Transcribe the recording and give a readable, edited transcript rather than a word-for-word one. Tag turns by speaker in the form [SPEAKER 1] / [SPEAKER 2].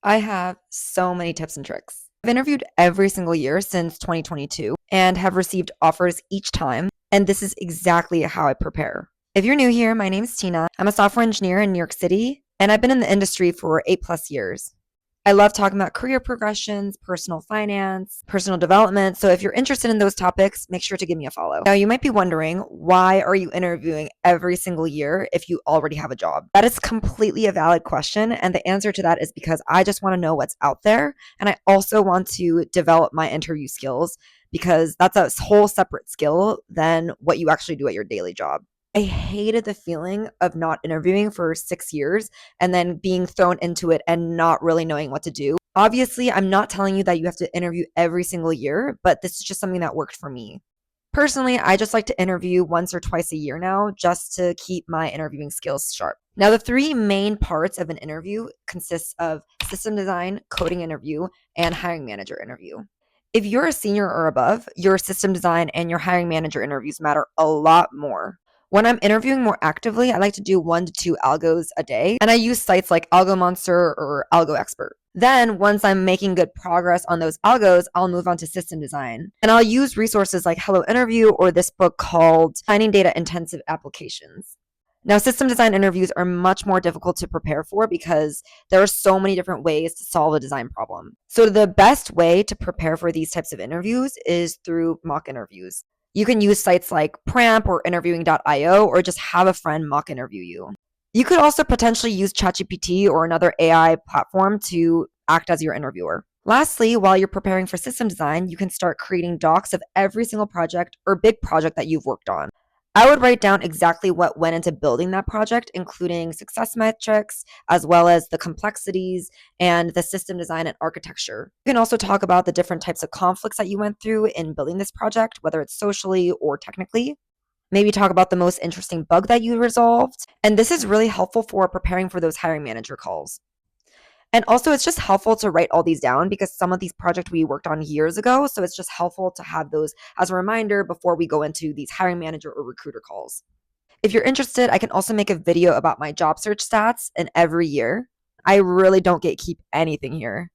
[SPEAKER 1] I have so many tips and tricks. I've interviewed every single year since 2022 and have received offers each time, and this is exactly how I prepare. If you're new here, my name is Tina. I'm a software engineer in New York City, and I've been in the industry for 8+ years. I love talking about career progressions, personal finance, personal development. So if you're interested in those topics, make sure to give me a follow. Now, you might be wondering, why are you interviewing every single year if you already have a job? That is completely a valid question. And the answer to that is because I just want to know what's out there. And I also want to develop my interview skills because that's a whole separate skill than what you actually do at your daily job. I hated the feeling of not interviewing for 6 years and then being thrown into it and not really knowing what to do. Obviously, I'm not telling you that you have to interview every single year, but this is just something that worked for me. Personally, I just like to interview once or twice a year now just to keep my interviewing skills sharp. Now, the three main parts of an interview consists of system design, coding interview, and hiring manager interview. If you're a senior or above, your system design and your hiring manager interviews matter a lot more. When I'm interviewing more actively, I like to do 1 to 2 algos a day, and I use sites like Algo Monster or Algo Expert. Then, once I'm making good progress on those algos, I'll move on to system design. And I'll use resources like Hello Interview or this book called Finding Data Intensive Applications. Now, system design interviews are much more difficult to prepare for because there are so many different ways to solve a design problem. So, the best way to prepare for these types of interviews is through mock interviews. You can use sites like Pramp or interviewing.io or just have a friend mock interview you. You could also potentially use ChatGPT or another AI platform to act as your interviewer. Lastly, while you're preparing for system design, you can start creating docs of every single project or big project that you've worked on. I would write down exactly what went into building that project, including success metrics, as well as the complexities and the system design and architecture. You can also talk about the different types of conflicts that you went through in building this project, whether it's socially or technically. Maybe talk about the most interesting bug that you resolved. And this is really helpful for preparing for those hiring manager calls. And also, it's just helpful to write all these down because some of these projects we worked on years ago. So it's just helpful to have those as a reminder before we go into these hiring manager or recruiter calls. If you're interested, I can also make a video about my job search stats in every year. I really don't gatekeep anything here.